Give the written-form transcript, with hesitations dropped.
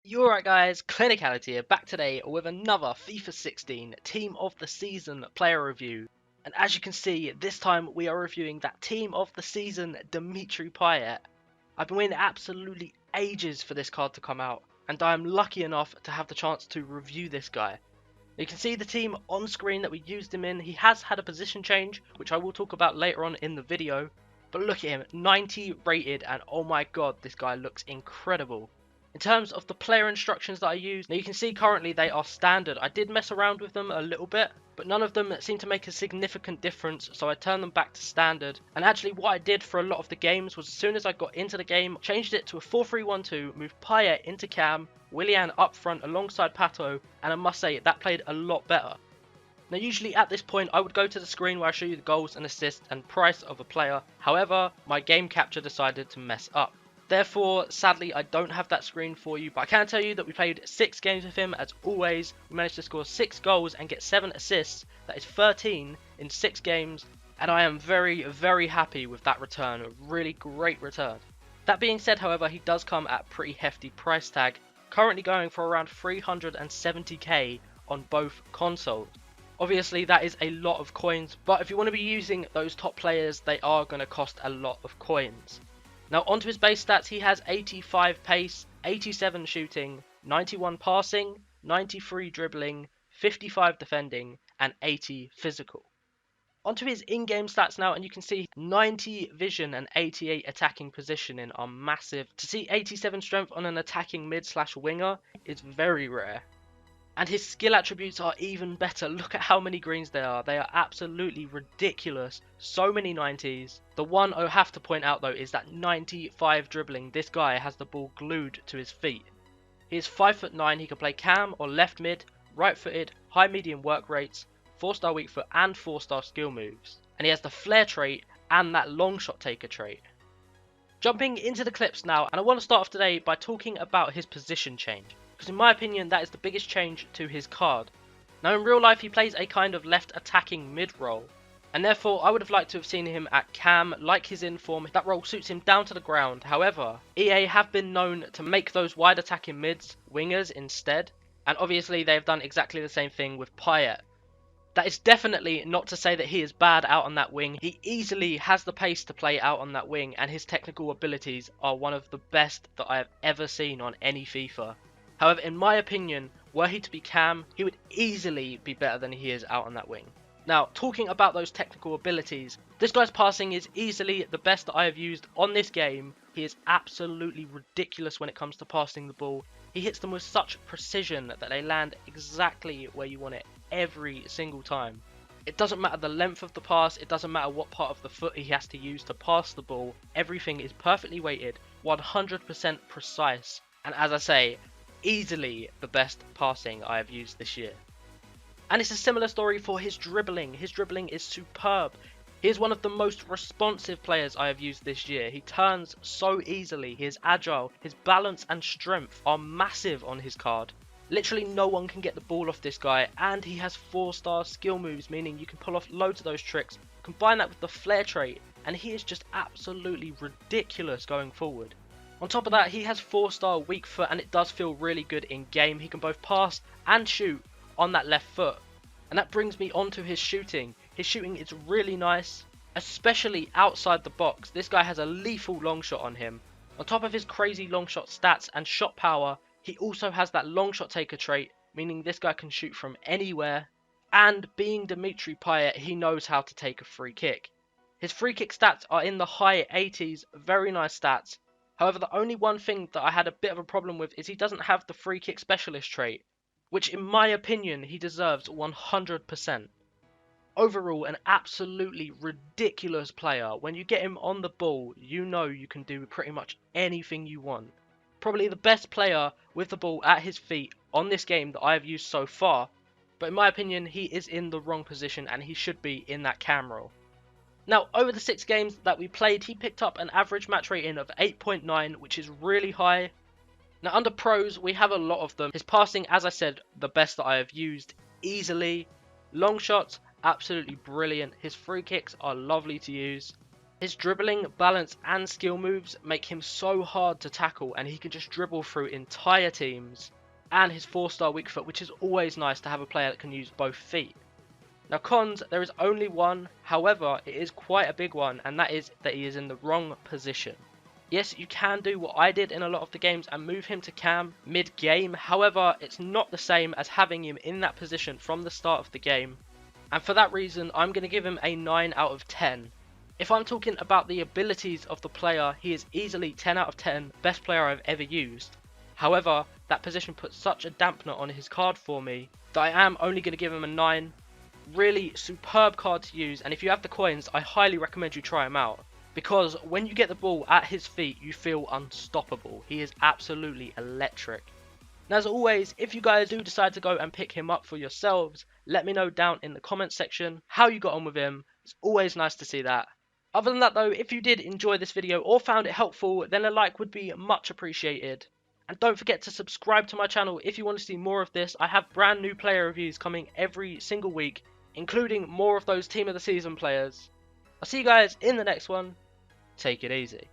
You alright guys, Clinicality here, back today with another FIFA 16 Team of the Season player review. And as you can see, this time we are reviewing that Team of the Season Dimitri Payet. I've been waiting absolutely ages for this card to come out, and I am lucky enough to have the chance to review this guy. You can see the team on screen that we used him in. He has had a position change, which I will talk about later on in the video. But look at him, 90 rated, and oh my god, this guy looks incredible. In terms of the player instructions that I use, now you can see currently they are standard. I did mess around with them a little bit, but none of them seem to make a significant difference, so I turned them back to standard. And actually what I did for a lot of the games was as soon as I got into the game, changed it to a 4-3-1-2, moved Payet into cam, Willian up front alongside Pato, and I must say that played a lot better. Now usually at this point I would go to the screen where I show you the goals and assists and price of a player, however my game capture decided to mess up. Therefore, sadly, I don't have that screen for you, but I can tell you that we played 6 games with him as always. We managed to score 6 goals and get 7 assists. That is 13 in 6 games, and I am very, very happy with that return. A really great return. That being said, however, he does come at a pretty hefty price tag, currently going for around 370k on both consoles. Obviously, that is a lot of coins, but if you want to be using those top players, they are going to cost a lot of coins. Now onto his base stats, he has 85 pace, 87 shooting, 91 passing, 93 dribbling, 55 defending, and 80 physical. Onto his in-game stats now, and you can see 90 vision and 88 attacking positioning are massive. To see 87 strength on an attacking mid/winger is very rare. And his skill attributes are even better. Look at how many greens there are. They are absolutely ridiculous. So many 90s. The one I have to point out though is that 95 dribbling. This guy has the ball glued to his feet. He is 5'9". He can play cam or left mid, right footed, high medium work rates, 4-star weak foot and 4-star skill moves. And he has the flair trait and that long shot taker trait. Jumping into the clips now, and I want to start off today by talking about his position change, because in my opinion that is the biggest change to his card. Now in real life he plays a kind of left attacking mid role, and therefore I would have liked to have seen him at cam like his inform. That role suits him down to the ground. However, EA have been known to make those wide attacking mids wingers instead, and obviously they have done exactly the same thing with Payet. That is definitely not to say that he is bad out on that wing. He easily has the pace to play out on that wing, and his technical abilities are one of the best that I have ever seen on any FIFA. However, in my opinion, were he to be cam, he would easily be better than he is out on that wing. Now, talking about those technical abilities, this guy's passing is easily the best that I have used on this game. He is absolutely ridiculous when it comes to passing the ball. He hits them with such precision that they land exactly where you want it every single time. It doesn't matter the length of the pass, it doesn't matter what part of the foot he has to use to pass the ball. Everything is perfectly weighted, 100% precise, and as I say, easily the best passing I have used this year. And it's a similar story for his dribbling. His dribbling is superb. He is one of the most responsive players I have used this year. He turns so easily, he is agile, his balance and strength are massive on his card. Literally no one can get the ball off this guy, and he has 4-star skill moves, meaning you can pull off loads of those tricks. Combine that with the flair trait, and he is just absolutely ridiculous going forward. On top of that, he has 4-star weak foot, and it does feel really good in game. He can both pass and shoot on that left foot. And that brings me on to his shooting. His shooting is really nice, especially outside the box. This guy has a lethal long shot on him. On top of his crazy long shot stats and shot power, he also has that long shot taker trait, meaning this guy can shoot from anywhere. And being Dimitri Payet, he knows how to take a free kick. His free kick stats are in the high 80s, very nice stats. However, the only one thing that I had a bit of a problem with is he doesn't have the free kick specialist trait, which in my opinion he deserves 100%. Overall, an absolutely ridiculous player. When you get him on the ball, you know you can do pretty much anything you want. Probably the best player with the ball at his feet on this game that I have used so far, but in my opinion he is in the wrong position and he should be in that cam role. Now, over the 6 games that we played, he picked up an average match rating of 8.9, which is really high. Now, under pros, we have a lot of them. His passing, as I said, the best that I have used easily. Long shots, absolutely brilliant. His free kicks are lovely to use. His dribbling, balance and skill moves make him so hard to tackle, and he can just dribble through entire teams. And his 4-star weak foot, which is always nice to have a player that can use both feet. Now cons, there is only one, however it is quite a big one, and that is that he is in the wrong position. Yes, you can do what I did in a lot of the games and move him to cam mid-game, however it's not the same as having him in that position from the start of the game. And for that reason, I'm going to give him a 9 out of 10. If I'm talking about the abilities of the player, he is easily 10 out of 10, best player I've ever used. However, that position puts such a dampener on his card for me that I am only going to give him a 9. Really superb card to use, and if you have the coins, I highly recommend you try him out. Because when you get the ball at his feet, you feel unstoppable. He is absolutely electric. And as always, if you guys do decide to go and pick him up for yourselves, let me know down in the comments section how you got on with him. It's always nice to see that. Other than that though, if you did enjoy this video or found it helpful, then a like would be much appreciated. And don't forget to subscribe to my channel if you want to see more of this. I have brand new player reviews coming every single week, including more of those team of the season players. I'll see you guys in the next one. Take it easy.